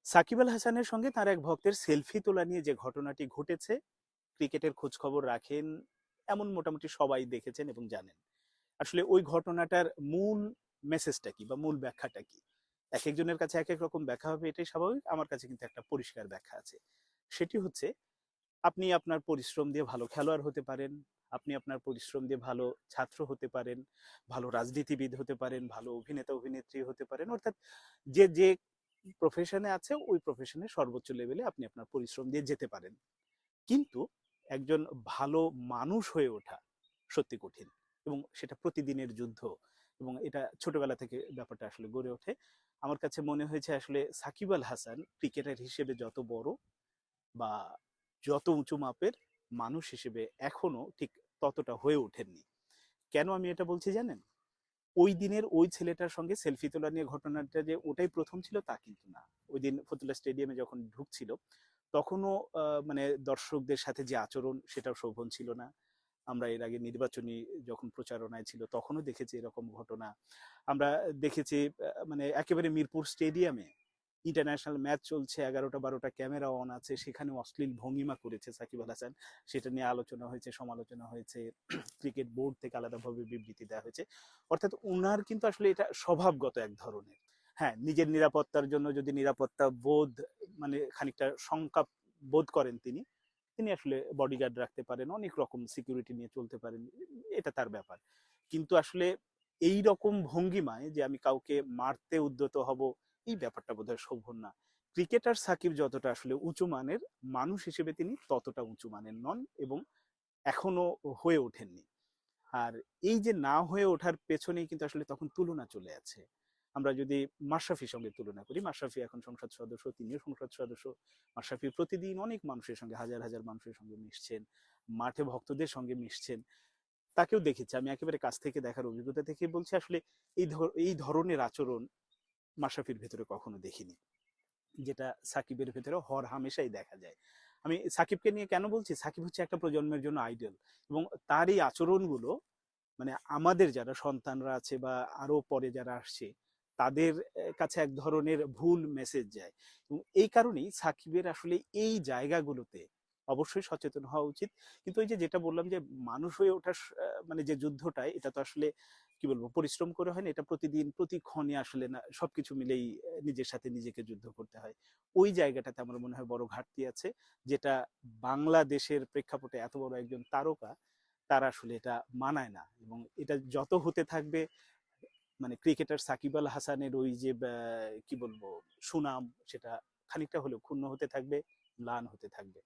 সাকিব আল হাসানের সঙ্গে তার এক ভক্তের সেলফি তোলা নিয়ে যে ঘটনাটি ঘটেছে, ক্রিকেটের খোঁজ খবর রাখেন এমন মোটামুটি সবাই দেখেছেন এবং জানেন। আসলে ওই ঘটনাটার মূল মেসেজটা কি বা মূল ব্যাখ্যাটা কি? এক একজনের কাছে এক এক রকম ব্যাখ্যা হবে, এটাই স্বাভাবিক। আমার কাছে কিন্তু একটা পরিষ্কার ব্যাখ্যা আছে। সেটি হচ্ছে, আপনি আপনার পরিশ্রম দিয়ে ভালো খেলোয়াড় হতে পারেন, আপনি আপনার পরিশ্রম দিয়ে ভালো ছাত্র হতে পারেন, ভালো রাজনীতিবিদ হতে পারেন, ভালো অভিনেতা অভিনেত্রী হতে পারেন। অর্থাৎ যে যে প্রফেশনে আছে ওই প্রফেশনের সর্বোচ্চ লেভেলে আপনি আপনার পরিশ্রম দিয়ে যেতে পারেন। কিন্তু একজন ভালো মানুষ হয়ে ওঠা সত্যি কঠিন, এবং সেটা প্রতিদিনের যুদ্ধ। এবং এটা ছোটবেলা থেকে ব্যাপারটা আসলে গড়ে ওঠে। আমার কাছে মনে হয়েছে আসলে সাকিব আল হাসান ক্রিকেটার হিসেবে যত বড় বা যত উঁচু মাপের মানুষ হিসেবে এখনো ঠিক ততটা হয়ে ওঠেননি। কেন আমি এটা বলছি জানেন? ওই দিনের ওই ছেলেটার সঙ্গে সেলফি তোলা নিয়ে ঘটনাটা যে ওটাই প্রথম ছিল তা কিন্তু না। ওই দিন ফতুল্লা স্টেডিয়ামে যখন ঢুকছিল তখনও মানে দর্শকদের সাথে যে আচরণ সেটাও শোভন ছিল না। আমরা এর আগে নির্বাচনী যখন প্রচারণায় ছিল তখনও দেখেছি এরকম ঘটনা। আমরা দেখেছি মানে একেবারে মিরপুর স্টেডিয়ামে ইন্টারন্যাশনাল ম্যাচ চলছে, 11টা 12টা ক্যামেরা অন আছে, সেখানে অশ্লীল ভঙ্গিমা করেছে সাকিব আল হাসান। সেটা নিয়ে আলোচনা হয়েছে, সমালোচনা হয়েছে, ক্রিকেট বোর্ড থেকে আলাদাভাবে বিবৃতি দেওয়া হয়েছে। অর্থাৎ উনার কিন্তু আসলে এটা স্বভাবগত এক ধরনের। হ্যাঁ, নিজের নিরাপত্তার জন্য যদি নিরাপত্তা বোধ মানে খানিকটা শঙ্কা বোধ করেন তিনি, তিনি আসলে বডিগার্ড রাখতে পারেন, অনেক রকম সিকিউরিটি নিয়ে চলতে পারেন, এটা তার ব্যাপার। কিন্তু আসলে এই রকম ভঙ্গিমায় যে আমি কাউকে মারতে উদ্যত হব, এই ব্যাপারটা বোধহয় শোভন না। ক্রিকেটার সাকিব যতটা আসলে উঁচু মানের, মানুষ হিসেবে তিনি ততটা উঁচু মানের নন, এবং এখনো হয়ে ওঠেননি। আর এই যে না হয়ে ওঠার পেছনেই কিন্তু আসলে তখন তুলনা চলে আছে। আমরা যদি মাশরাফির সঙ্গে তুলনা করি, মাশরাফি এখন সংসদ সদস্য, তিনিও সংসদ সদস্য। মাশরাফি প্রতিদিন অনেক মানুষের সঙ্গে, হাজার হাজার মানুষের সঙ্গে মিশছেন, মাঠে ভক্তদের সঙ্গে মিশছেন। তাকেও দেখেছি আমি, একেবারে কাছ থেকে দেখার অভিজ্ঞতা থেকে বলছি, আসলে এই ধরনের আচরণ মাশরাফির ভেতরে কখনো দেখিনি, যেটা সাকিবের ভেতরে হর হামেশাই দেখা যায়। আমি সাকিবকে নিয়ে কেন বলছি, সাকিব হচ্ছে একটা প্রজন্মের জন্য আইডল, এবং তার এই আচরণগুলো মানে আমাদের যারা সন্তানরা আছে বা আরো পরে যারা আসছে তাদের কাছে এক ধরনের ভুল মেসেজ যায়। এবং এই কারণেই সাকিবের আসলে এই জায়গাগুলোতে অবশ্যই সচেতন হওয়া উচিত। কিন্তু ওই যে যেটা বললাম যে মানুষ হয়ে ওঠার মানে যে যুদ্ধটাই, এটা তো আসলে কি বলবো, পরিশ্রম করে হয় না, এটা প্রতিদিন প্রতিক্ষণে আসলে না সবকিছু মিলেই নিজের সাথে নিজেকে যুদ্ধ করতে হয়। ওই জায়গাটাতে আমার মনে হয় বড় ঘাটতি আছে, যেটা বাংলাদেশের প্রেক্ষাপটে এত বড় একজন তারকা তার আসলে এটা মানায় না। এবং এটা যত হতে থাকবে, মানে ক্রিকেটার সাকিব আল হাসানের ওই যে কি বলবো সুনাম, সেটা খানিকটা হলেও ক্ষুণ্ণ হতে থাকবে, ম্লান হতে থাকবে।